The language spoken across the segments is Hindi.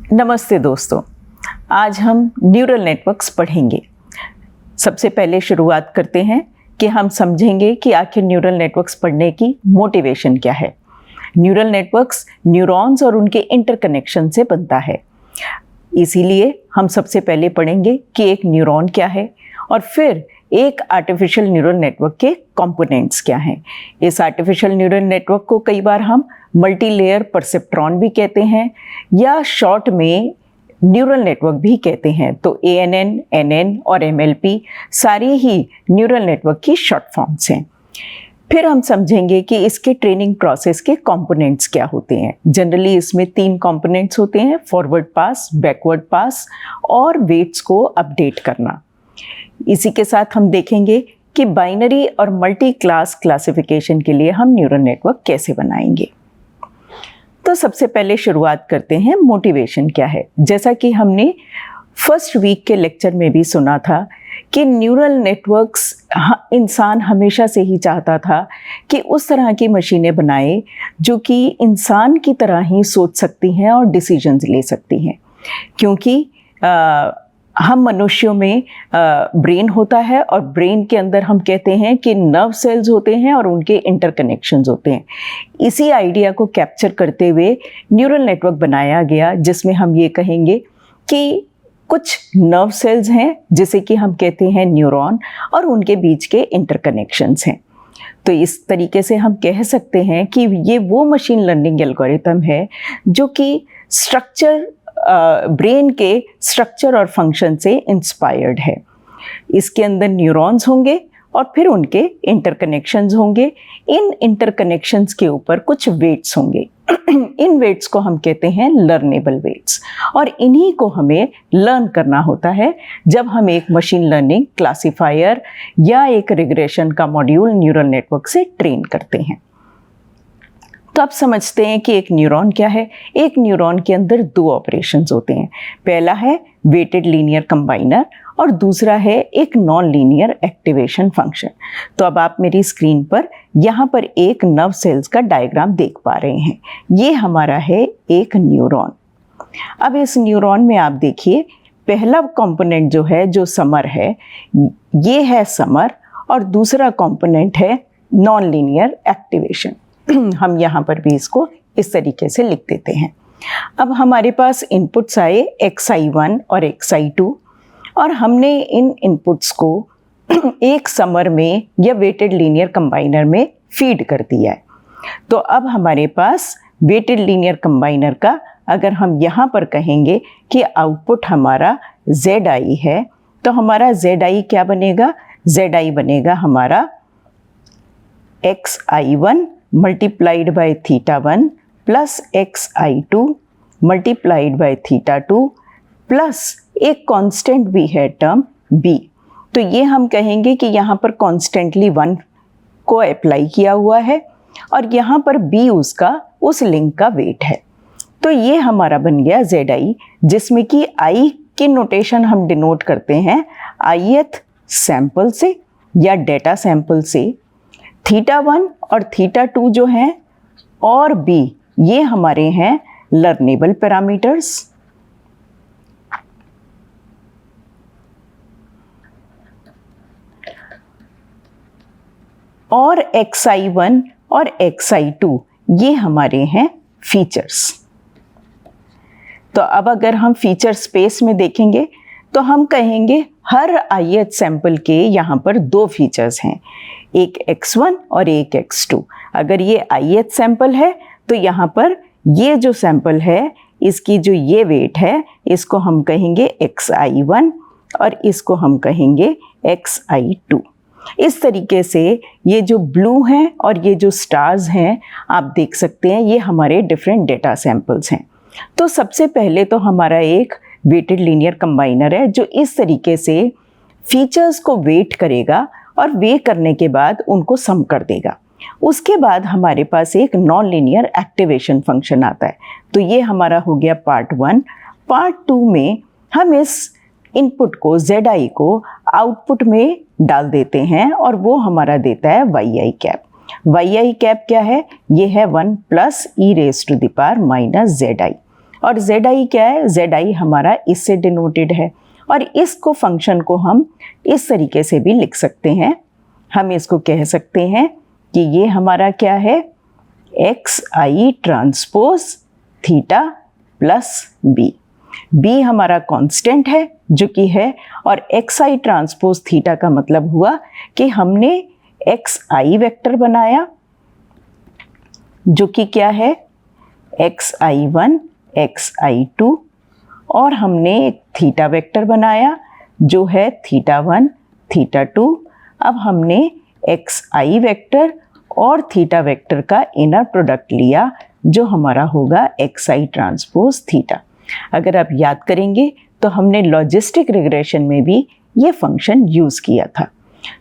नमस्ते दोस्तों, आज हम न्यूरल नेटवर्क्स पढ़ेंगे। सबसे पहले शुरुआत करते हैं कि हम समझेंगे कि आखिर न्यूरल नेटवर्क्स पढ़ने की मोटिवेशन क्या है। न्यूरल नेटवर्क्स न्यूरॉन्स और उनके इंटरकनेक्शन से बनता है। इसीलिए हम सबसे पहले पढ़ेंगे कि एक न्यूरॉन क्या है और फिर एक आर्टिफिशियल न्यूरल नेटवर्क के कंपोनेंट्स क्या हैं। इस आर्टिफिशियल न्यूरल नेटवर्क को कई बार हम मल्टी लेयर परसेप्ट्रॉन भी कहते हैं या शॉर्ट में न्यूरल नेटवर्क भी कहते हैं। तो ANN, NN और MLP सारी ही न्यूरल नेटवर्क की शॉर्ट फॉर्म्स हैं। फिर हम समझेंगे कि इसके ट्रेनिंग प्रोसेस के कंपोनेंट्स क्या होते हैं। जनरली इसमें 3 कंपोनेंट्स होते हैं: फॉरवर्ड पास, बैकवर्ड पास और वेट्स को अपडेट करना। इसी के साथ हम देखेंगे कि बाइनरी और मल्टी क्लास क्लासिफिकेशन के लिए हम न्यूरल नेटवर्क कैसे बनाएंगे। तो सबसे पहले शुरुआत करते हैं मोटिवेशन क्या है। जैसा कि हमने फर्स्ट वीक के लेक्चर में भी सुना था कि न्यूरल नेटवर्क्स इंसान हमेशा से ही चाहता था कि उस तरह की मशीनें बनाए जो कि इंसान की तरह ही सोच सकती हैं और डिसीजंस ले सकती हैं। क्योंकि हम मनुष्यों में ब्रेन होता है और ब्रेन के अंदर हम कहते हैं कि नर्व सेल्स होते हैं और उनके इंटरकनेक्शंस होते हैं। इसी आइडिया को कैप्चर करते हुए न्यूरल नेटवर्क बनाया गया, जिसमें हम ये कहेंगे कि कुछ नर्व सेल्स हैं जिसे कि हम कहते हैं न्यूरॉन और उनके बीच के इंटरकनेक्शंस हैं। तो इस तरीके से हम कह सकते हैं कि ये वो मशीन लर्निंग एल्गोरिथम है जो कि ब्रेन के स्ट्रक्चर और फंक्शन से इंस्पायर्ड है। इसके अंदर न्यूरॉन्स होंगे और फिर उनके इंटरकनेक्शंस होंगे। इन इंटरकनेक्शंस के ऊपर कुछ वेट्स होंगे। इन वेट्स को हम कहते हैं लर्नेबल वेट्स और इन्हीं को हमें लर्न करना होता है जब हम एक मशीन लर्निंग क्लासिफायर या एक रिग्रेशन का मॉड्यूल न्यूरल नेटवर्क से ट्रेन करते हैं। तो अब समझते हैं कि एक न्यूरॉन क्या है। एक न्यूरॉन के अंदर 2 ऑपरेशंस होते हैं। पहला है वेटेड लीनियर कंबाइनर और दूसरा है एक नॉन लीनियर एक्टिवेशन फंक्शन। तो अब आप मेरी स्क्रीन पर यहाँ पर एक नर्व सेल्स का डायग्राम देख पा रहे हैं। ये हमारा है एक न्यूरॉन। अब इस न्यूरॉन में आप देखिए, पहला कंपोनेंट जो है, जो समर है, ये है समर और दूसरा कंपोनेंट है नॉन लीनियर एक्टिवेशन। हम यहाँ पर भी इसको इस तरीके से लिख देते हैं। अब हमारे पास इनपुट्स आए XI1 और XI2 और हमने इन इनपुट्स को एक समर में या वेटेड लीनियर कंबाइनर में फीड कर दिया है। तो अब हमारे पास वेटेड लीनियर कंबाइनर का अगर हम यहाँ पर कहेंगे कि आउटपुट हमारा ZI है, तो हमारा ZI क्या बनेगा? ZI बनेगा हमारा XI1 multiplied by θ1 plus XI2 multiplied by θ2 plus एक कांस्टेंट भी है टर्म B। तो ये हम कहेंगे कि यहाँ पर कॉन्स्टेंटली 1 को अप्लाई किया हुआ है और यहाँ पर B उसका उस लिंक का वेट है। तो ये हमारा बन गया ZI, जिसमें कि I की नोटेशन हम डिनोट करते हैं ith सैंपल से या डेटा सैंपल से। θ1 और θ2 जो हैं और B, ये हमारे हैं लर्नेबल पैरामीटर्स। और XI1 और XI2 ये हमारे हैं फीचर्स। तो अब अगर हम फीचर स्पेस में देखेंगे तो हम कहेंगे हर ith सैंपल के यहाँ पर 2 फीचर्स हैं, एक X1 और एक X2। अगर ये ith सैंपल है तो यहाँ पर ये जो सैंपल है, इसकी जो ये वेट है, इसको हम कहेंगे XI1 और इसको हम कहेंगे XI2। इस तरीके से ये जो ब्लू हैं और ये जो स्टार्स हैं, आप देख सकते हैं, ये हमारे डिफरेंट डेटा सैंपल्स हैं। तो सबसे पहले तो हमारा एक वेटेड लीनियर कंबाइनर है जो इस तरीके से फीचर्स को वेट करेगा और वे करने के बाद उनको सम कर देगा। उसके बाद हमारे पास एक नॉन लीनियर एक्टिवेशन फंक्शन आता है। तो ये हमारा हो गया पार्ट 1। पार्ट 2 में हम इस इनपुट को ZI को आउटपुट में डाल देते हैं और वो हमारा देता है YI कैप। YI कैप क्या है? ये है 1 + e⁻⁻ ZI। और Zi क्या है, Zi हमारा इससे डिनोटेड है, और इसको फंक्शन को हम इस तरीके से भी लिख सकते हैं। हम इसको कह सकते हैं कि ये हमारा क्या है, xi transpose theta plus b। b हमारा कांस्टेंट है जो कि है, और xi ट्रांसपोज थीटा का मतलब हुआ कि हमने xi वेक्टर बनाया जो कि क्या है, xi1 xi2, और हमने एक थीटा वेक्टर बनाया जो है थीटा1 थीटा2। अब हमने xi वेक्टर और थीटा वेक्टर का इनर प्रोडक्ट लिया जो हमारा होगा xi ट्रांसपोज थीटा। अगर आप याद करेंगे तो हमने लॉजिस्टिक रिग्रेशन में भी ये फंक्शन यूज़ किया था।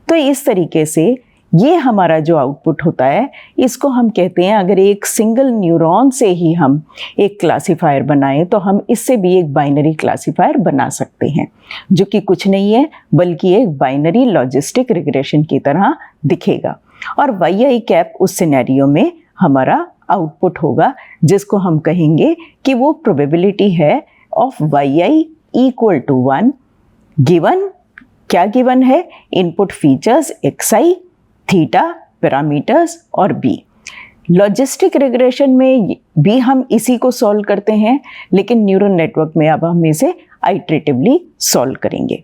तो इस तरीके से ये हमारा जो आउटपुट होता है इसको हम कहते हैं, अगर एक सिंगल न्यूरॉन से ही हम एक क्लासिफायर बनाएं तो हम इससे भी एक बाइनरी क्लासिफायर बना सकते हैं जो कि कुछ नहीं है बल्कि एक बाइनरी लॉजिस्टिक रिग्रेशन की तरह दिखेगा। और yi कैप उस सिनेरियो में हमारा आउटपुट होगा जिसको हम कहेंगे कि वो प्रोबेबिलिटी है of yi equal to 1 given, क्या गिवन है, input features xi, theta, parameters और b। लॉजिस्टिक रिग्रेशन में भी हम इसी को सॉल्व करते हैं, लेकिन न्यूरल नेटवर्क में अब हम इसे आइटरेटिवली सॉल्व करेंगे।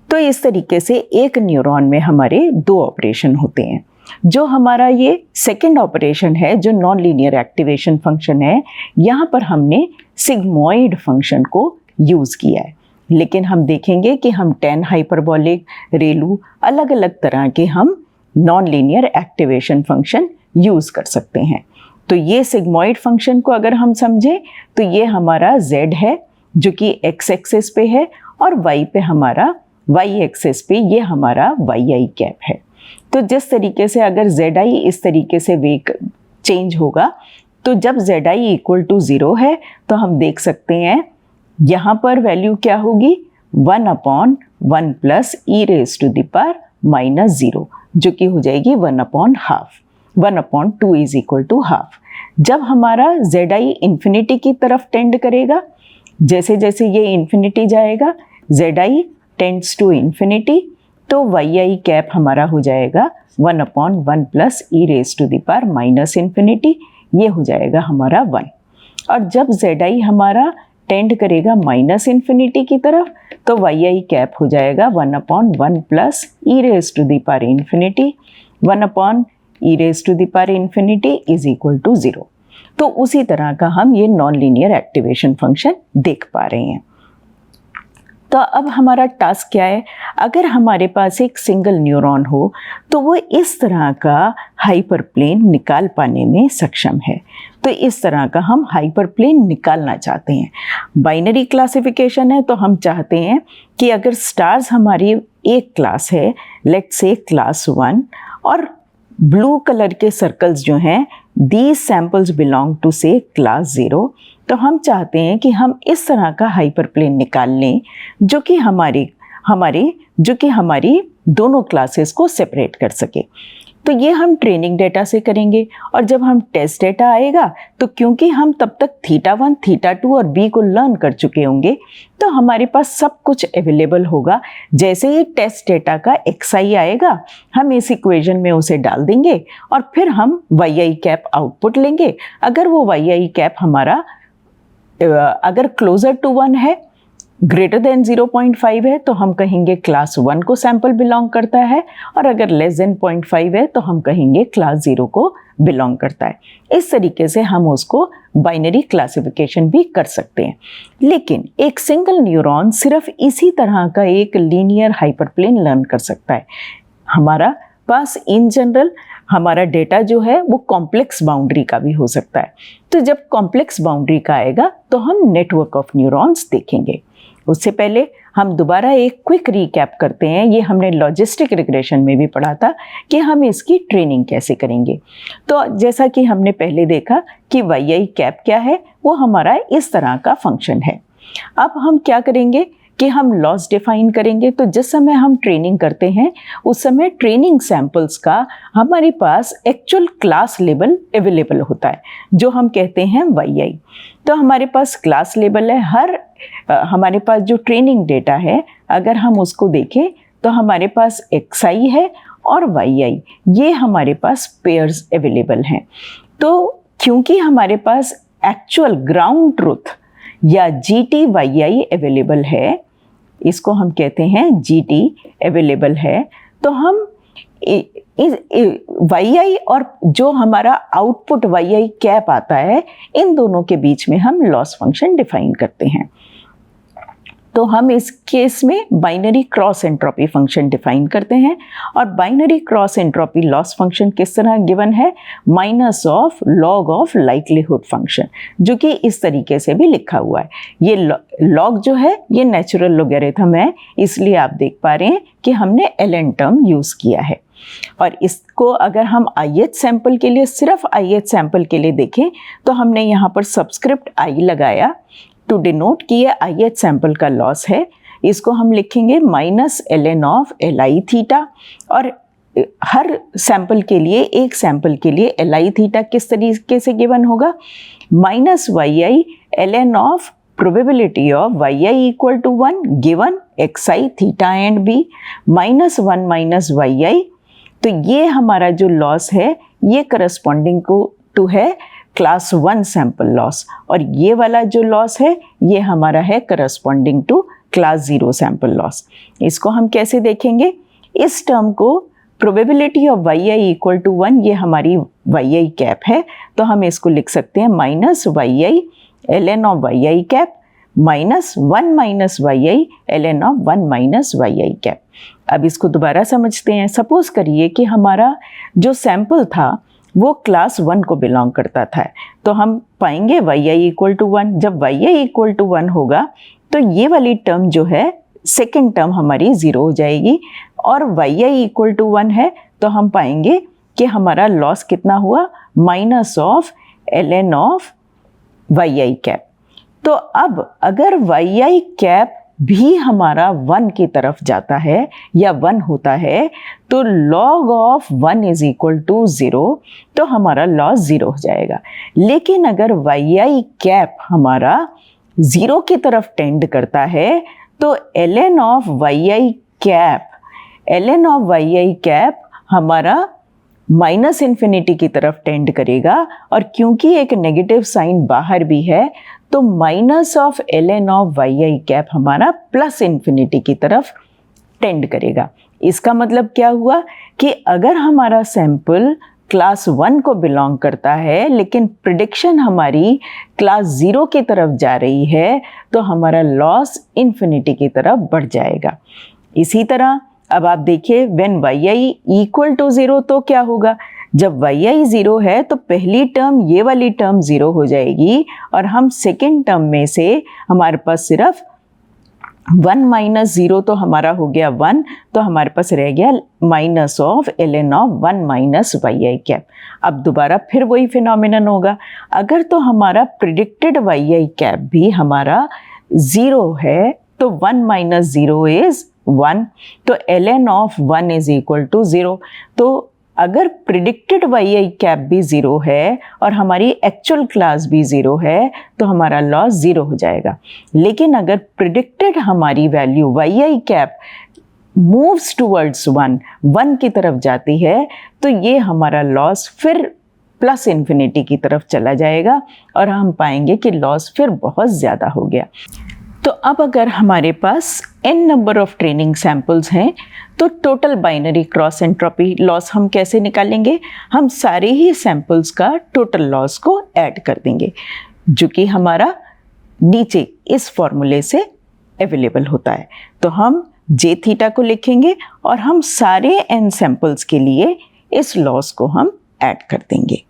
तो इस तरीके से एक न्यूरॉन में हमारे दो ऑपरेशन होते हैं। जो हमारा ये सेकेंड ऑपरेशन है जो नॉन लीनियर एक्टिवेशन फंक्शन है, यहाँ पर हमने सिग्मॉइड फंक्शन को यूज़ किया है, लेकिन हम देखेंगे कि हम tan हाइपरबोलिक, रेलू, अलग अलग तरह के हम non linear activation function use कर सकते हैं। तो ये सिग्मॉइड फंक्शन को अगर हम समझें तो ये हमारा z है जो कि x एक्सिस पे है, और y पे हमारा y एक्सिस पे ये हमारा yi कैप है। तो जिस तरीके से अगर zi इस तरीके से वेग चेंज होगा, तो जब zi इक्वल टू 0 है तो हम देख सकते हैं यहाँ पर वैल्यू क्या होगी, 1/1 plus e raise to the power minus 0 जो कि हो जाएगी 1/12, 1/2 इज इक्वल टू हाफ। जब हमारा zi इन्फिनिटी की तरफ टेंड करेगा, जैसे जैसे ये इन्फिनिटी जाएगा, zi टेंड्स टू इन्फिनिटी, तो yi कैप हमारा हो जाएगा 1/1 plus e raise to the power minus infinity, ये हो जाएगा हमारा 1। और जब zi हमारा टेंड करेगा माइनस इन्फिनिटी की तरफ, तो yi कैप हो जाएगा 1/1 plus e raise to the power infinity, 1/e raise to the power infinity is equal to 0। तो उसी तरह का हम ये नॉन लीनियर एक्टिवेशन फंक्शन देख पा रहे हैं। तो अब हमारा टास्क क्या है, अगर हमारे पास एक सिंगल न्यूरॉन हो तो वो इस तरह का हाइपरप्लेन निकाल पाने में सक्षम है। तो इस तरह का हम हाइपरप्लेन निकालना चाहते हैं। बाइनरी क्लासिफिकेशन है तो हम चाहते हैं कि अगर स्टार्स हमारी एक क्लास है, लेट्स से क्लास 1, और ब्लू कलर के सर्कल्स जो हैं दीज सैम्पल्स बिलोंग टू से क्लास 0, तो हम चाहते हैं कि हम इस तरह का हाइपरप्लेन निकाल लें जो कि हमारी दोनों क्लासेस को सेपरेट कर सके। तो ये हम ट्रेनिंग डेटा से करेंगे, और जब हम टेस्ट डेटा आएगा तो क्योंकि हम तब तक थीटा1, थीटा2 और b को लर्न कर चुके होंगे तो हमारे पास सब कुछ अवेलेबल होगा। जैसे ही टेस्ट डेटा का xi आएगा हम इस इक्वेशन में उसे डाल देंगे और फिर हम yi कैप आउटपुट लेंगे। अगर वो yi कैप हमारा अगर क्लोजर टू 1 है, ग्रेटर देन 0.5 है, तो हम कहेंगे क्लास 1 को सैंपल बिलोंग करता है, और अगर लेस देन 0.5 है तो हम कहेंगे क्लास 0 को बिलोंग करता है। इस तरीके से हम उसको बाइनरी क्लासिफिकेशन भी कर सकते हैं। लेकिन एक सिंगल न्यूरॉन सिर्फ इसी तरह का एक लीनियर हाइपरप्लेन लर्न कर सकता है। हमारा पास इन जनरल हमारा डेटा जो है वो कॉम्प्लेक्स बाउंड्री का भी हो सकता है। तो जब कॉम्प्लेक्स बाउंड्री का आएगा तो हम नेटवर्क ऑफ न्यूरॉन्स देखेंगे। उससे पहले हम दोबारा एक क्विक रीकैप करते हैं। ये हमने लॉजिस्टिक रिग्रेशन में भी पढ़ा था कि हम इसकी ट्रेनिंग कैसे करेंगे। तो जैसा कि हमने पहले देखा कि yi कैप क्या है, वो हमारा इस तरह का फंक्शन है। अब हम क्या करेंगे कि हम लॉस डिफाइन करेंगे। तो जिस समय हम ट्रेनिंग करते हैं उस समय ट्रेनिंग सैंपल्स का हमारे पास एक्चुअल क्लास लेवल अवेलेबल होता है जो हम कहते हैं yi। तो हमारे पास क्लास लेबल है। हमारे पास जो ट्रेनिंग डेटा है अगर हम उसको देखें तो हमारे पास xi है और yi, ये हमारे पास पेयर्स अवेलेबल हैं। तो क्योंकि हमारे पास एक्चुअल ग्राउंड ट्रुथ या GTyi अवेलेबल है, इसको हम कहते हैं GT अवेलेबल है, तो हम yi और जो हमारा आउटपुट yi कैप आता है, इन दोनों के बीच में हम लॉस फंक्शन डिफाइन करते हैं। तो हम इस केस में binary cross entropy function define करते हैं और binary cross entropy loss function किस तरह गिवन है, minus of log of likelihood function, जो कि इस तरीके से भी लिखा हुआ है। ये लॉग जो है ये नेचुरल लॉगरिथम है, इसलिए आप देख पा रहे हैं कि हमने ln टर्म यूज़ किया है। और इसको अगर हम ith सैंपल के लिए, सिर्फ ith सैंपल के लिए देखें तो हमने यहाँ पर सबस्क्रिप्ट i लगाया टू डिनोट कि ये ith सैंपल का लॉस है। इसको हम लिखेंगे minus ln of li theta, और हर सैंपल के लिए, एक सैंपल के लिए li थीटा किस तरीके से गिवन होगा, minus yi ln of probability of yi equal to 1 given xi theta and b minus 1 minus yi। तो ये हमारा जो लॉस है ये करस्पॉन्डिंग टू है क्लास 1 सैंपल लॉस, और ये वाला जो लॉस है ये हमारा है corresponding to class 0 sample loss. इसको हम कैसे देखेंगे, इस टर्म को probability of yi equal to 1, ये हमारी yi कैप है, तो हम इसको लिख सकते हैं minus yi ln of yi cap minus 1 minus yi ln of 1 minus yi cap. अब इसको दोबारा समझते हैं। सपोज करिए कि हमारा जो सैंपल था वो क्लास 1 को बिलोंग करता था, तो हम पाएंगे yi इक्वल टू 1। जब yi इक्वल टू 1 होगा तो ये वाली टर्म जो है सेकेंड टर्म हमारी 0 हो जाएगी, और yi इक्वल टू 1 है तो हम पाएंगे कि हमारा लॉस कितना हुआ, minus of ln of yi cap. तो अब अगर yi कैप भी हमारा 1 की तरफ जाता है या 1 होता है तो log of 1 is equal to 0, तो हमारा लॉस 0 हो जाएगा। लेकिन अगर yi कैप हमारा 0 की तरफ टेंड करता है तो ln ऑफ yi कैप हमारा माइनस इन्फिनिटी की तरफ टेंड करेगा, और क्योंकि एक नेगेटिव साइन बाहर भी है तो minus of ln of yi cap हमारा प्लस इन्फिनिटी की तरफ टेंड करेगा। इसका मतलब क्या हुआ कि अगर हमारा सैंपल क्लास 1 को बिलोंग करता है लेकिन प्रिडिक्शन हमारी क्लास 0 की तरफ जा रही है तो हमारा लॉस इन्फिनिटी की तरफ बढ़ जाएगा। इसी तरह अब आप देखिए व्हेन yi इक्वल टू 0 तो क्या होगा, जब yi 0 है तो पहली टर्म, ये वाली टर्म 0 हो जाएगी, और हम सेकेंड टर्म में से हमारे पास सिर्फ 1 माइनस 0 तो हमारा हो गया 1, तो हमारे पास रह गया minus of ln of 1 minus yi cap. अब दोबारा फिर वही फिनोमिनन होगा, अगर तो हमारा प्रिडिक्टेड yi कैप भी हमारा 0 है तो 1 माइनस 0 इज 1, तो ln of 1 is equal to 0। तो अगर प्रिडिक्टेड yi कैप भी 0 है और हमारी एक्चुअल क्लास भी 0 है तो हमारा लॉस 0 हो जाएगा। लेकिन अगर प्रिडिक्टेड हमारी value yi cap moves towards 1 की तरफ जाती है तो ये हमारा लॉस फिर प्लस इन्फिनिटी की तरफ चला जाएगा, और हम पाएंगे कि लॉस फिर बहुत ज़्यादा हो गया। तो अब अगर हमारे पास n number of training samples हैं तो total binary cross entropy loss हम कैसे निकालेंगे, हम सारे ही सैंपल्स का टोटल लॉस को ऐड कर देंगे, जो कि हमारा नीचे इस फॉर्मूले से अवेलेबल होता है। तो हम j थीटा को लिखेंगे और हम सारे n सैंपल्स के लिए इस लॉस को हम ऐड कर देंगे,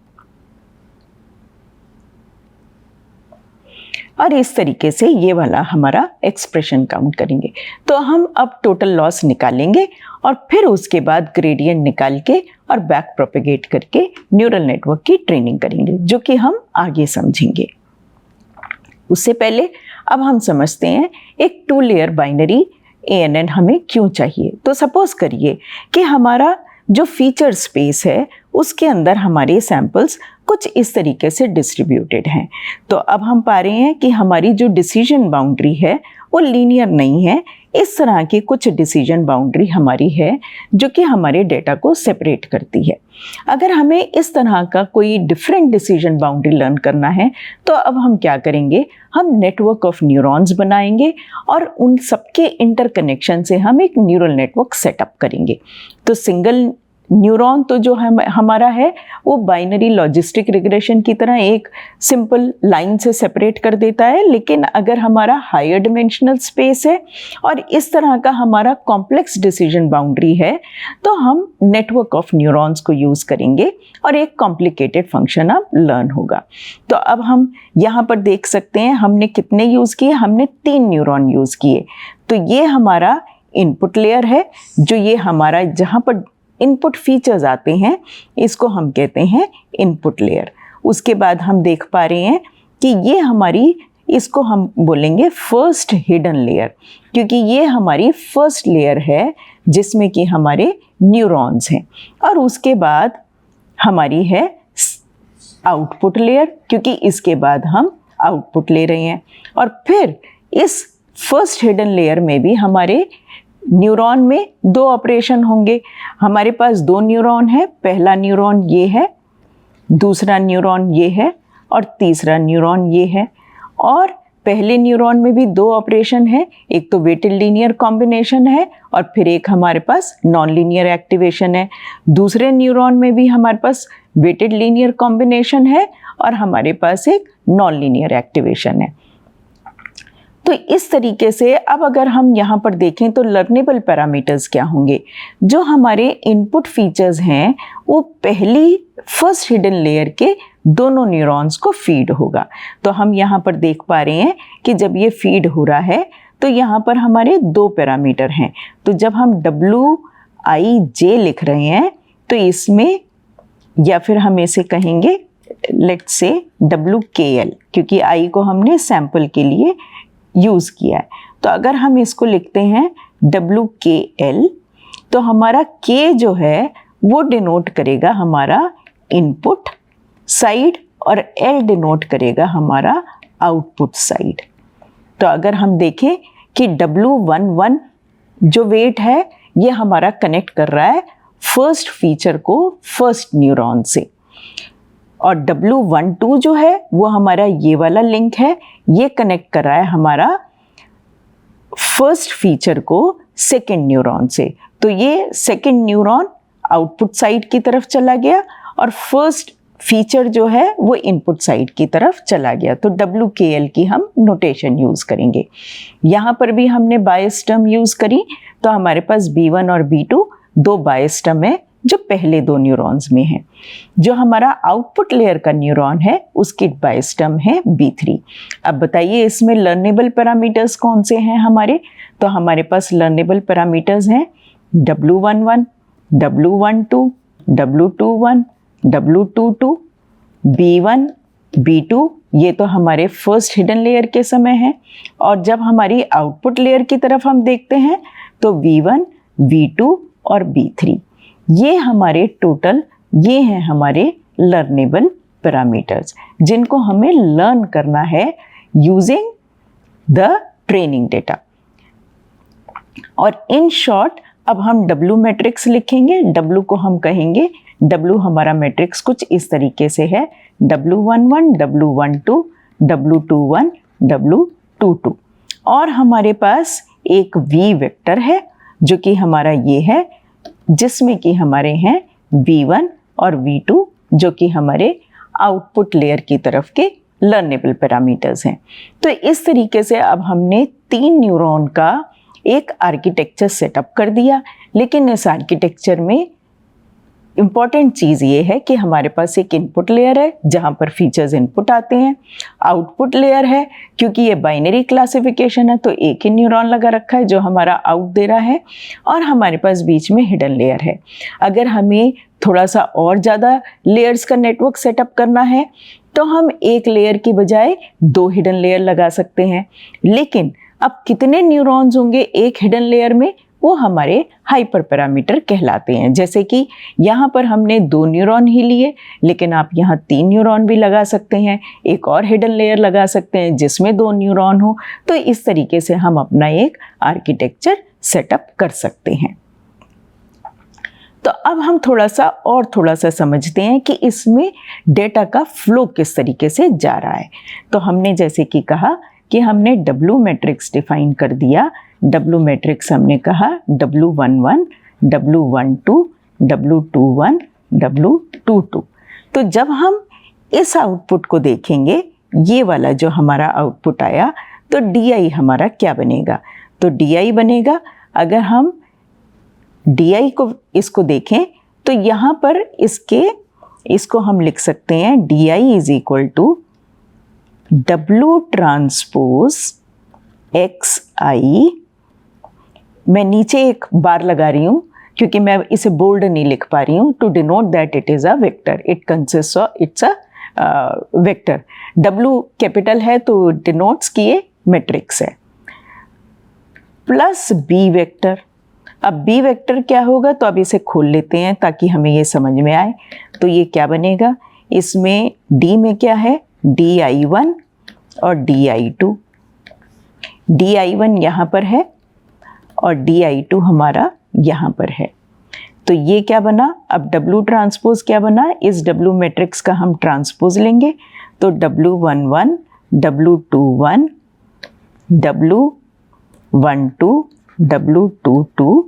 और इस तरीके से ये वाला हमारा एक्सप्रेशन काउंट करेंगे। तो हम अब टोटल लॉस निकालेंगे और फिर उसके बाद ग्रेडियंट निकाल के और बैक प्रोपेगेट करके न्यूरल नेटवर्क की ट्रेनिंग करेंगे, जो कि हम आगे समझेंगे। उससे पहले अब हम समझते हैं एक 2 लेयर बाइनरी ANN हमें क्यों चाहिए। तो सपोज करिए कि हमारा जो फीचर स्पेस है उसके अंदर हमारे सैंपल्स कुछ इस तरीके से डिस्ट्रीब्यूटेड हैं। तो अब हम पा रहे हैं कि हमारी जो डिसीजन बाउंड्री है वो लीनियर नहीं है। इस तरह की कुछ डिसीजन बाउंड्री हमारी है जो कि हमारे डेटा को सेपरेट करती है। अगर हमें इस तरह का कोई डिफरेंट डिसीजन बाउंड्री लर्न करना है तो अब हम क्या करेंगे, हम नेटवर्क ऑफ न्यूरॉन्स बनाएंगे और उन सबके इंटरकनेक्शन से हम एक न्यूरल नेटवर्क सेटअप करेंगे। तो सिंगल न्यूरॉन तो जो हमारा है वो बाइनरी लॉजिस्टिक रिग्रेशन की तरह एक सिंपल लाइन से सेपरेट कर देता है, लेकिन अगर हमारा हायर डिमेंशनल स्पेस है और इस तरह का हमारा कॉम्प्लेक्स डिसीजन बाउंड्री है तो हम नेटवर्क ऑफ न्यूरॉन्स को यूज़ करेंगे और एक कॉम्प्लिकेटेड फंक्शन अब लर्न होगा। तो अब हम यहाँ पर देख सकते हैं हमने कितने यूज़ किए, हमने 3 न्यूरॉन यूज़ किए। तो ये हमारा इनपुट लेयर है, जो ये हमारा जहाँ पर इनपुट फीचर्स आते हैं इसको हम कहते हैं इनपुट लेयर। उसके बाद हम देख पा रहे हैं कि ये हमारी, इसको हम बोलेंगे फर्स्ट हिडन लेयर, क्योंकि ये हमारी फर्स्ट लेयर है जिसमें कि हमारे न्यूरॉन्स हैं। और उसके बाद हमारी है आउटपुट लेयर, क्योंकि इसके बाद हम आउटपुट ले रहे हैं। और फिर इस फर्स्ट हिडन लेयर में भी हमारे न्यूरॉन में 2 ऑपरेशन होंगे। हमारे पास 2 न्यूरॉन है, पहला न्यूरॉन ये है, दूसरा न्यूरॉन ये है और तीसरा न्यूरॉन ये है। और पहले न्यूरॉन में भी 2 ऑपरेशन है, एक तो वेटेड लीनियर कॉम्बिनेशन है और फिर एक हमारे पास नॉन लीनियर एक्टिवेशन है। दूसरे न्यूरॉन में भी हमारे पास वेटेड लीनियर कॉम्बिनेशन है और हमारे पास एक नॉन लीनियर एक्टिवेशन है। तो इस तरीके से अब अगर हम यहाँ पर देखें तो लर्नेबल पैरामीटर्स क्या होंगे, जो हमारे इनपुट फीचर्स हैं वो पहली फर्स्ट हिडन लेयर के दोनों न्यूरॉन्स को फीड होगा। तो हम यहाँ पर देख पा रहे हैं कि जब ये फीड हो रहा है तो यहाँ पर हमारे 2 पैरामीटर हैं। तो जब हम WIJ लिख रहे हैं तो इसमें, या फिर हम इसे कहेंगे लेट्स से WKL, क्योंकि I को हमने सैंपल के लिए यूज़ किया है। तो अगर हम इसको लिखते हैं WKL तो हमारा K जो है वो डिनोट करेगा हमारा इनपुट साइड और L डिनोट करेगा हमारा आउटपुट साइड। तो अगर हम देखें कि W11 जो वेट है ये हमारा कनेक्ट कर रहा है फर्स्ट फीचर को फर्स्ट न्यूरॉन से, और W12 जो है वो हमारा ये वाला लिंक है, ये कनेक्ट कर रहा है हमारा फर्स्ट फीचर को सेकंड न्यूरॉन से। तो ये सेकंड न्यूरॉन आउटपुट साइड की तरफ चला गया और फर्स्ट फीचर जो है वो इनपुट साइड की तरफ चला गया। तो WKL की हम नोटेशन यूज़ करेंगे। यहाँ पर भी हमने बायस टर्म यूज़ करी, तो हमारे पास B1 और B2 2 बायस टर्म है जो पहले 2 न्यूरॉन्स में है। जो हमारा आउटपुट लेयर का न्यूरॉन है उसकी बायस टर्म है B3। अब बताइए इसमें लर्नेबल पैरामीटर्स कौन से हैं हमारे, तो हमारे पास लर्नेबल पैरामीटर्स हैं W11, W12, W21, W22, B1, B2, ये तो हमारे फर्स्ट हिडन लेयर के समय है। और जब हमारी आउटपुट लेयर की तरफ हम देखते हैं तो V1, V2 और B3, ये हमारे टोटल, ये हैं हमारे लर्नेबल पैरामीटर्स जिनको हमें लर्न करना है यूजिंग द ट्रेनिंग डेटा। और इन शॉर्ट अब हम W मैट्रिक्स लिखेंगे। W को हम कहेंगे, W हमारा मैट्रिक्स कुछ इस तरीके से है W11, W12, W21, W22। और हमारे पास एक V वेक्टर है जो कि हमारा ये है, जिसमें कि हमारे हैं V1 और V2 जो कि हमारे आउटपुट लेयर की तरफ के लर्नेबल पैरामीटर्स हैं। तो इस तरीके से अब हमने 3 न्यूरॉन का एक आर्किटेक्चर सेटअप कर दिया। लेकिन इस आर्किटेक्चर में इम्पॉर्टेंट चीज़ ये है कि हमारे पास एक इनपुट लेयर है जहाँ पर फीचर्स इनपुट आते हैं, आउटपुट लेयर है क्योंकि ये बाइनरी क्लासिफिकेशन है तो एक ही न्यूरॉन लगा रखा है जो हमारा आउट दे रहा है, और हमारे पास बीच में हिडन लेयर है। अगर हमें थोड़ा सा और ज़्यादा लेयर्स का नेटवर्क सेटअप करना है तो हम एक लेयर की बजाय 2 हिडन लेयर लगा सकते हैं। लेकिन अब कितने न्यूरॉन्स होंगे एक हिडन लेयर में वो हमारे हाइपर पैरामीटर कहलाते हैं। जैसे कि यहाँ पर हमने 2 न्यूरॉन ही लिए, लेकिन आप यहाँ 3 न्यूरॉन भी लगा सकते हैं, एक और हिडन लेयर लगा सकते हैं जिसमें 2 न्यूरॉन हो। तो इस तरीके से हम अपना एक आर्किटेक्चर सेटअप कर सकते हैं। तो अब हम थोड़ा सा समझते हैं कि इसमें डेटा का फ्लो किस तरीके से जा रहा है। तो हमने जैसे कि कहा कि हमने W मैट्रिक्स डिफाइन कर दिया। W मैट्रिक्स हमने कहा W11, W12, W21, W22। तो जब हम इस आउटपुट को देखेंगे, ये वाला जो हमारा आउटपुट आया, तो DI हमारा क्या बनेगा? तो DI बनेगा, अगर हम DI को इसको देखें तो यहाँ पर इसको हम लिख सकते हैं DI is equal to W transpose XI। मैं नीचे एक बार लगा रही हूँ क्योंकि मैं इसे बोल्ड नहीं लिख पा रही हूँ, to denote that it is a vector, it consist of, it's a vector. W capital है तो डिनोट्स कि ये मैट्रिक्स है, प्लस B वेक्टर। अब B वेक्टर क्या होगा? तो अब इसे खोल लेते हैं ताकि हमें ये समझ में आए। तो ये क्या बनेगा? इसमें D में क्या है? DI1 और DI2। DI1 यहाँ पर है और DI2 हमारा यहाँ पर है। तो ये क्या बना? अब W ट्रांसपोज क्या बना? इस W मैट्रिक्स का हम ट्रांसपोज लेंगे तो W11, W21, W12, W22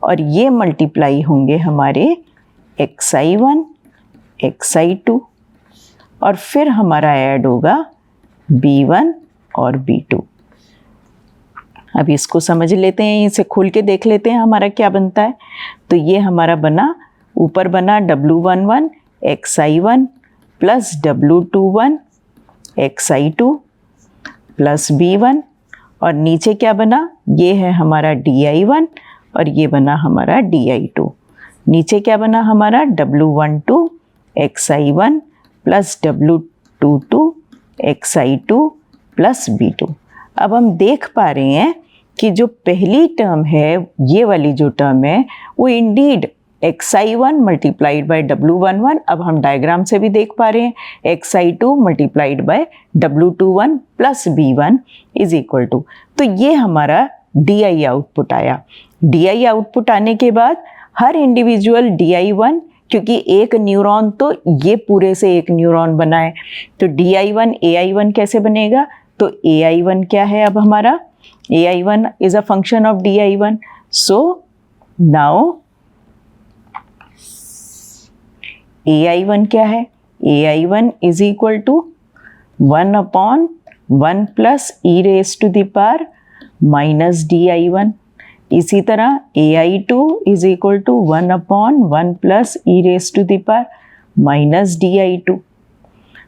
और ये मल्टीप्लाई होंगे हमारे XI1, XI2 और फिर हमारा ऐड होगा B1 और B2। अब इसको समझ लेते हैं, इसे खोल के देख लेते हैं हमारा क्या बनता है। तो ये हमारा बना, ऊपर बना W11 XI1 plus W21 XI2 plus B1 और नीचे क्या बना? ये है हमारा DI1 और ये बना हमारा DI2। नीचे क्या बना हमारा? W12 XI1 plus W22 XI2 plus B2। अब हम देख पा रहे हैं कि जो पहली टर्म है, ये वाली जो टर्म है, वो Indeed XI1 multiplied bye W11, अब हम डायग्राम से भी देख पा रहे हैं XI2 multiplied by W21 plus B1 is equal to, तो ये हमारा DI आउटपुट आया। DI आउटपुट आने के बाद हर इंडिविजुअल DI1, क्योंकि एक न्यूरॉन तो ये पूरे से एक न्यूरॉन बना है, तो DI1 AI1 कैसे बनेगा? तो AI1 क्या है अब हमारा? AI1 is a function of DI1। So now AI1 क्या है? AI1 is equal to 1/1 plus e raise to the power minus DI1। इसी तरह AI2 is equal to 1/1 plus e raise to the power minus DI2।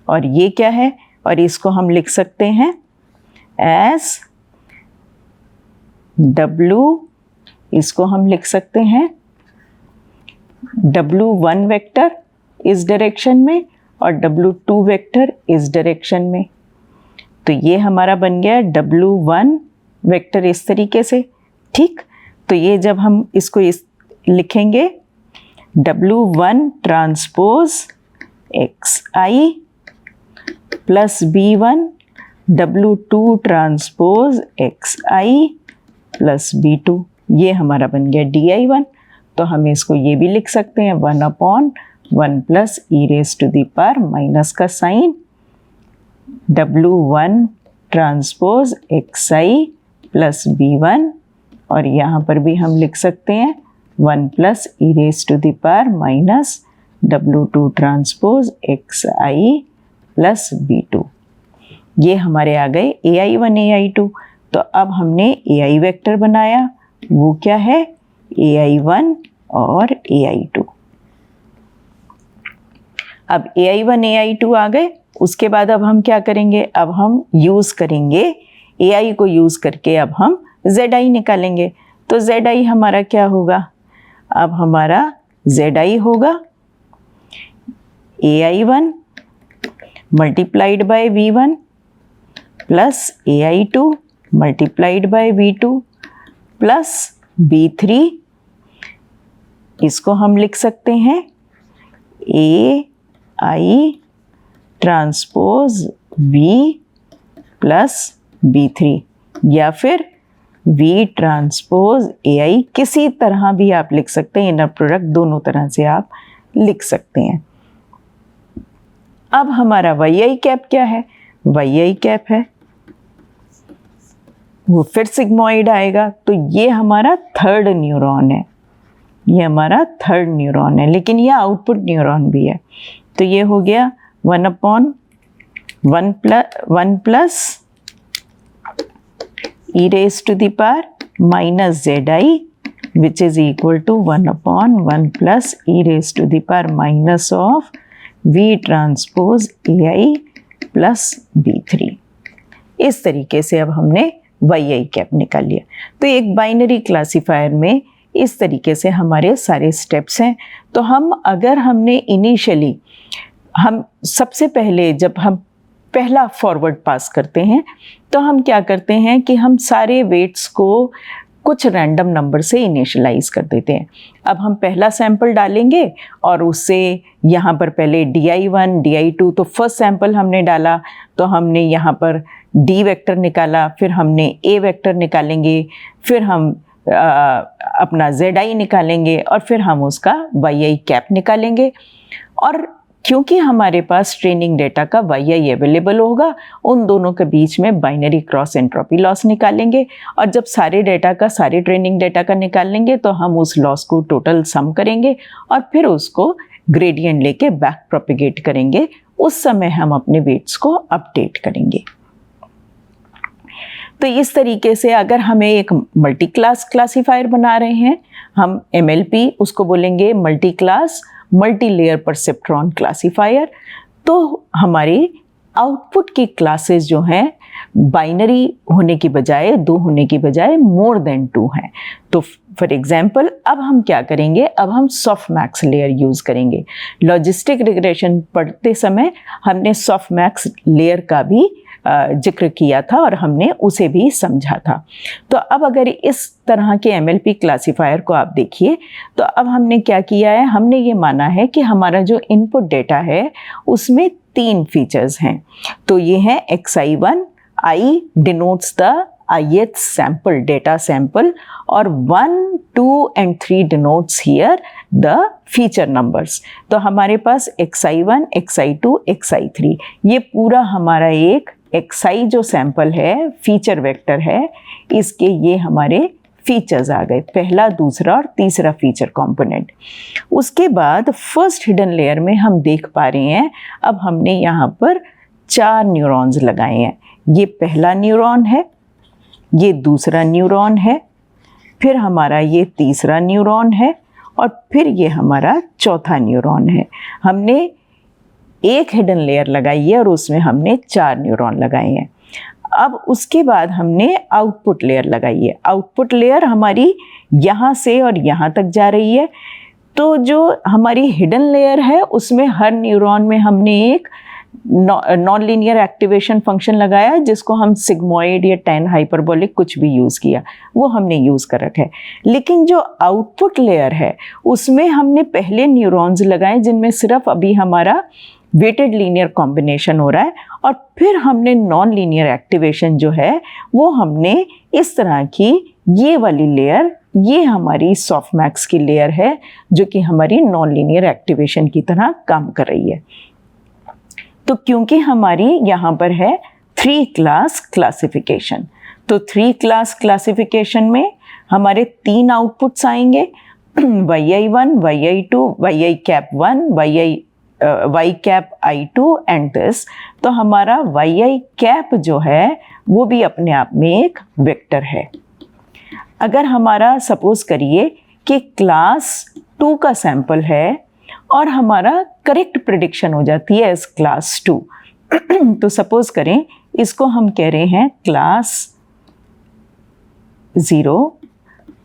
और ये क्या है? और इसको हम लिख सकते हैं एज W, इसको हम लिख सकते हैं W1 वेक्टर इस डायरेक्शन में और W2 वेक्टर इस डायरेक्शन में। तो ये हमारा बन गया W1 वेक्टर इस तरीके से, ठीक। तो ये जब हम इसको लिखेंगे W1 transpose XI plus B1 W2 transpose XI plus B2, ये हमारा बन गया DI1। तो हम इसको ये भी लिख सकते हैं 1/1 plus e raise to the power minus का sign W1 transpose XI plus B1 और यहाँ पर भी हम लिख सकते हैं 1 plus e raise to the power minus W2 transpose XI plus B2। ये हमारे आ गए AI1 AI2। तो अब हमने AI वेक्टर बनाया, वो क्या है? AI1 और AI2। अब AI1 AI2 आ गए, उसके बाद अब हम क्या करेंगे? अब हम यूज़ करेंगे AI को यूज़ करके अब हम ZI निकालेंगे। तो ZI हमारा क्या होगा? अब हमारा ZI होगा AI1 multiplied by V1 plus AI2 multiplied by V2 plus B3, इसको हम लिख सकते हैं AI transpose V plus B3, या फिर V ट्रांसपोज AI, किसी तरह भी आप लिख सकते हैं। इनर प्रोडक्ट दोनों तरह से आप लिख सकते हैं। अब हमारा YI कैप क्या है? YI कैप है, वो फिर सिग्मोइड आएगा, तो ये हमारा थर्ड न्यूरॉन है, ये हमारा थर्ड न्यूरॉन है, लेकिन ये आउटपुट न्यूरॉन भी है। तो ये हो गया 1/1 plus e raised to the power minus zi, which is equal to 1/1 plus e raised to the power minus of V transpose AI plus B3। इस तरीके से अब हमने YI कैप निकाल लिया। तो एक बाइनरी क्लासीफायर में इस तरीके से हमारे सारे स्टेप्स हैं। तो अगर हमने इनिशियली, हम सबसे पहले जब हम पहला फॉरवर्ड पास करते हैं तो हम क्या करते हैं कि हम सारे वेट्स को कुछ रैंडम नंबर से इनिशियलाइज कर देते हैं। अब हम पहला सैंपल डालेंगे और उससे यहाँ पर पहले DI1 DI2, तो फर्स्ट सैंपल हमने डाला तो हमने यहाँ पर D वेक्टर निकाला, फिर हमने A वेक्टर निकालेंगे, फिर हम अपना ZI निकालेंगे और फिर हम उसका YI कैप निकालेंगे। और क्योंकि हमारे पास ट्रेनिंग डेटा का YI अवेलेबल होगा, उन दोनों के बीच में बाइनरी क्रॉस एंट्रोपी लॉस निकालेंगे, और जब सारे ट्रेनिंग डेटा का निकाल लेंगे तो हम उस लॉस को टोटल सम करेंगे और फिर उसको ग्रेडियंट लेके बैक प्रोपिगेट करेंगे। उस समय हम अपने वेट्स को अपडेट करेंगे। तो इस तरीके से अगर हमें एक मल्टी क्लास क्लासीफायर बना रहे हैं, हम MLP उसको बोलेंगे multi class multi layer perceptron classifier, तो हमारी आउटपुट की क्लासेस जो हैं बाइनरी होने की बजाय, 2 होने की बजाय मोर देन 2 हैं। तो फॉर एग्जांपल अब हम क्या करेंगे, अब हम सॉफ्टमैक्स लेयर यूज़ करेंगे। लॉजिस्टिक रिग्रेशन पढ़ते समय हमने सॉफ्टमैक्स लेयर का भी जिक्र किया था और हमने उसे भी समझा था। तो अब अगर इस तरह के MLP क्लासीफायर को आप देखिए, तो अब हमने क्या किया है, हमने ये माना है कि हमारा जो इनपुट डेटा है उसमें 3 फीचर्स हैं। तो ये हैं XI1, I denotes the ith sample, data sample, और 1, 2 and 3 denotes here the feature numbers। तो हमारे पास XI1, XI2, XI3, ये पूरा हमारा एक XI जो सैंपल है, फीचर वेक्टर है, इसके ये हमारे फीचर्स आ गए, पहला, दूसरा और तीसरा फीचर कंपोनेंट। उसके बाद फर्स्ट हिडन लेयर में हम देख पा रहे हैं, अब हमने यहाँ पर 4 न्यूरॉन्स लगाए हैं। ये पहला न्यूरॉन है, ये दूसरा न्यूरॉन है, फिर हमारा ये तीसरा न्यूरॉन है और फिर ये हमारा चौथा न्यूरॉन है। हमने एक हिडन लेयर लगाई है और उसमें हमने 4 न्यूरॉन लगाए हैं। अब उसके बाद हमने आउटपुट लेयर लगाई है। आउटपुट लेयर हमारी यहाँ से और यहाँ तक जा रही है। तो जो हमारी हिडन लेयर है उसमें हर न्यूरॉन में हमने एक नॉन लीनियर एक्टिवेशन फंक्शन लगाया, जिसको हम सिग्मोइड या tan हाइपरबोलिक कुछ भी यूज़ किया, वो हमने यूज़ कर रखा है। लेकिन जो आउटपुट लेयर है उसमें हमने पहले न्यूरॉन्स लगाए जिनमें सिर्फ अभी हमारा वेटेड लीनियर कॉम्बिनेशन हो रहा है, और फिर हमने नॉन लीनियर एक्टिवेशन जो है वो हमने इस तरह की ये वाली लेयर, ये हमारी सॉफ्टमैक्स की लेयर है जो कि हमारी नॉन लीनियर एक्टिवेशन की तरह काम कर रही है। तो क्योंकि हमारी यहाँ पर है 3 क्लास क्लासिफिकेशन, तो 3 क्लास क्लासिफिकेशन में हमारे 3 आउटपुट्स आएंगे, YI1, YI2, YI cap 1, Y cap I2 and this. तो हमारा YI कैप जो है वो भी अपने आप में एक वेक्टर है। अगर हमारा सपोज करिए कि क्लास 2 का सैंपल है और हमारा करेक्ट प्रिडिक्शन हो जाती है एज क्लास 2, तो सपोज करें इसको हम कह रहे हैं क्लास 0,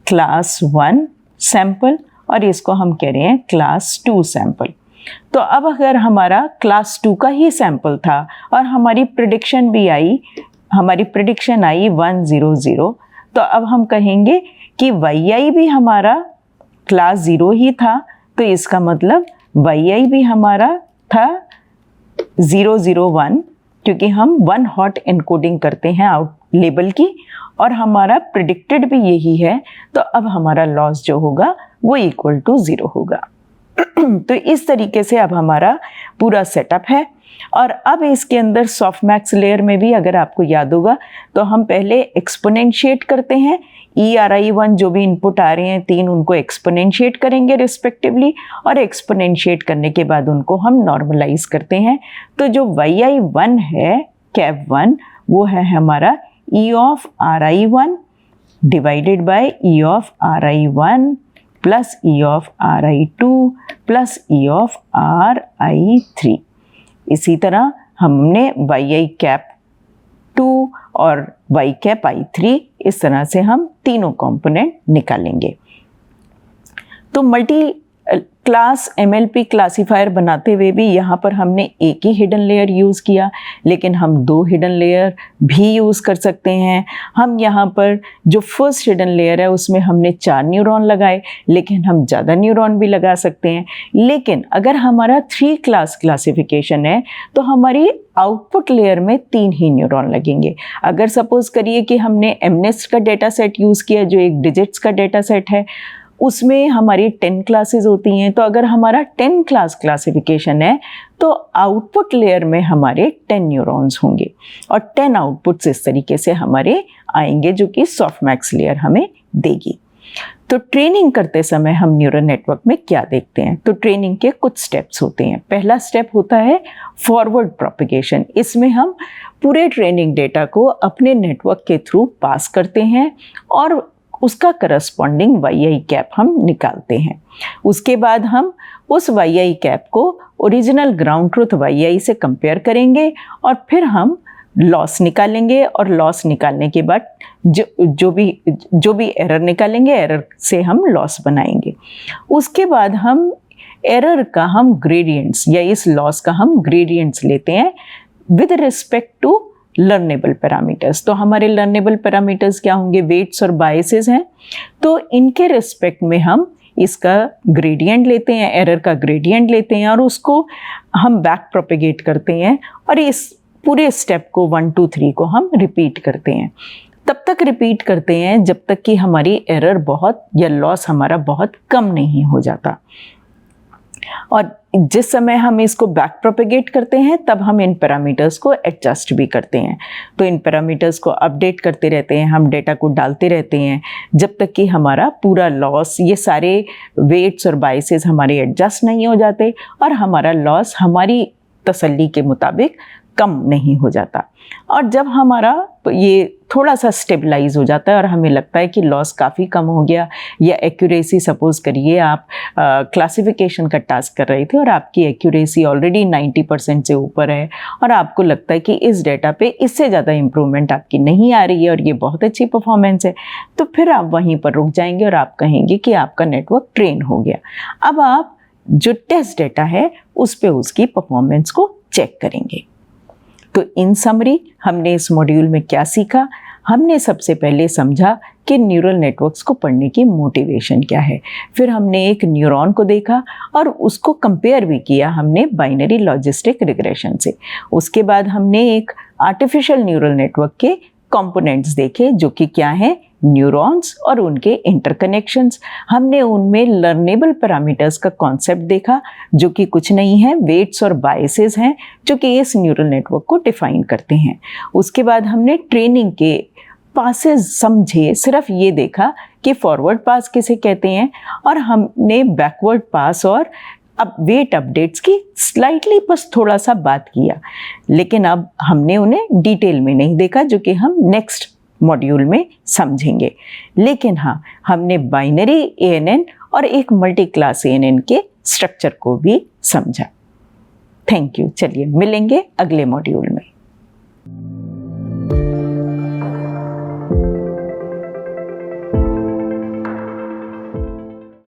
क्लास 1 सैंपल, और इसको हम कह रहे हैं क्लास 2 सैंपल। तो अब अगर हमारा क्लास 2 का ही सैंपल था और हमारी प्रिडिक्शन भी आई, हमारी प्रिडिक्शन आई 1 0 0, तो अब हम कहेंगे कि YI भी हमारा क्लास 0 ही था, तो इसका मतलब YI भी हमारा था 001, क्योंकि हम 1 हॉट एनकोडिंग करते हैं आउट लेबल की और हमारा प्रिडिक्टेड भी यही है, तो अब हमारा लॉस जो होगा वो इक्वल टू 0 होगा। तो इस तरीके से अब हमारा पूरा सेटअप है। और अब इसके अंदर सॉफ्टमैक्स लेयर में भी अगर आपको याद होगा तो हम पहले एक्सपोनेंशिएट करते हैं, ERI1 जो भी इनपुट आ रहे हैं 3 उनको एक्सपोनेंशिएट करेंगे रिस्पेक्टिवली, और एक्सपोनेंशिएट करने के बाद उनको हम नॉर्मलाइज करते हैं। तो जो YI1 है कैप 1 वो है हमारा E of RI1 divided by E of RI1 plus E of RI2 plus E of RI3। इसी तरह हमने YI कैप 2 और Y कैप I3 इस तरह से हम तीनों कंपोनेंट निकालेंगे। तो मल्टी क्लास MLP क्लासीफायर बनाते हुए भी यहाँ पर हमने एक ही हिडन लेयर यूज़ किया, लेकिन हम 2 हिडन लेयर भी यूज़ कर सकते हैं। हम यहाँ पर जो फर्स्ट हिडन लेयर है उसमें हमने 4 न्यूरॉन लगाए, लेकिन हम ज़्यादा न्यूरॉन भी लगा सकते हैं। लेकिन अगर हमारा 3 क्लास क्लासिफिकेशन है तो हमारी आउटपुट लेयर में 3 ही न्यूरॉन लगेंगे। अगर सपोज करिए कि हमने MNIST का डेटा सेट यूज़ किया जो एक डिजिट्स का डेटा सेट है, उसमें हमारी 10 क्लासेस होती हैं, तो अगर हमारा 10 क्लास क्लासिफिकेशन है तो आउटपुट लेयर में हमारे 10 न्यूरॉन्स होंगे और 10 आउटपुट्स इस तरीके से हमारे आएंगे जो कि सॉफ्टमैक्स लेयर हमें देगी। तो ट्रेनिंग करते समय हम न्यूरल नेटवर्क में क्या देखते हैं? तो ट्रेनिंग के कुछ स्टेप्स होते हैं। पहला स्टेप होता है फॉरवर्ड प्रोपेगेशन। इसमें हम पूरे ट्रेनिंग डेटा को अपने नेटवर्क के थ्रू पास करते हैं और उसका करस्पॉन्डिंग YI कैप हम निकालते हैं। उसके बाद हम उस YI कैप को ओरिजिनल ग्राउंड ट्रूथ YI से कंपेयर करेंगे और फिर हम लॉस निकालेंगे और लॉस निकालने के बाद जो भी एरर निकालेंगे, एरर से हम लॉस बनाएंगे। उसके बाद हम एरर का हम ग्रेडियंट्स या इस लॉस का हम ग्रेडियंट्स लेते हैं with respect to learnable parameters. तो हमारे लर्नेबल पैरामीटर्स क्या होंगे? वेट्स और बायसेस हैं, तो इनके रिस्पेक्ट में हम इसका ग्रेडियंट लेते हैं, एरर का ग्रेडियंट लेते हैं और उसको हम बैक प्रोपेगेट करते हैं और इस पूरे स्टेप को 1 2 3 को हम रिपीट करते हैं। तब तक रिपीट करते हैं जब तक कि हमारी एरर बहुत या लॉस हमारा बहुत कम नहीं हो जाता। और जिस समय हम इसको बैक प्रोपेगेट करते हैं तब हम इन पैरामीटर्स को एडजस्ट भी करते हैं। तो इन पैरामीटर्स को अपडेट करते रहते हैं, हम डेटा को डालते रहते हैं जब तक कि हमारा पूरा लॉस, ये सारे वेट्स और बायसेस हमारे एडजस्ट नहीं हो जाते और हमारा लॉस हमारी तसल्ली के मुताबिक कम नहीं हो जाता। और जब हमारा ये थोड़ा सा स्टेबलाइज हो जाता है और हमें लगता है कि लॉस काफ़ी कम हो गया, या एक्यूरेसी, सपोज करिए आप क्लासिफिकेशन का टास्क कर रहे थे और आपकी एक्यूरेसी ऑलरेडी 90% से ऊपर है और आपको लगता है कि इस डेटा पे इससे ज़्यादा इम्प्रूवमेंट आपकी नहीं आ रही है और ये बहुत अच्छी परफॉर्मेंस है, तो फिर आप वहीं पर रुक जाएंगे और आप कहेंगे कि आपका नेटवर्क ट्रेन हो गया। अब आप जो टेस्ट डेटा है उस पर उसकी परफॉर्मेंस को चेक करेंगे। तो इन समरी हमने इस मॉड्यूल में क्या सीखा? हमने सबसे पहले समझा कि न्यूरल नेटवर्क्स को पढ़ने की मोटिवेशन क्या है। फिर हमने एक न्यूरॉन को देखा और उसको कंपेयर भी किया हमने बाइनरी लॉजिस्टिक रिग्रेशन से। उसके बाद हमने एक आर्टिफिशियल न्यूरल नेटवर्क के कंपोनेंट्स देखे जो कि क्या हैं? न्यूरॉन्स और उनके इंटरकनेक्शंस। हमने उनमें लर्नेबल पैरामीटर्स का कॉन्सेप्ट देखा जो कि कुछ नहीं है, वेट्स और बायसेस हैं जो कि इस न्यूरल नेटवर्क को डिफाइन करते हैं। उसके बाद हमने ट्रेनिंग के पासेस समझे, सिर्फ ये देखा कि फॉरवर्ड पास किसे कहते हैं और हमने बैकवर्ड पास और अब वेट अपडेट्स की स्लाइटली बस थोड़ा सा बात किया, लेकिन अब हमने उन्हें डिटेल में नहीं देखा जो कि हम नेक्स्ट मॉड्यूल में समझेंगे। लेकिन हाँ, हमने बाइनरी ANN और एक मल्टी क्लास ANN के स्ट्रक्चर को भी समझा। Thank you. चलिए मिलेंगे अगले मॉड्यूल में।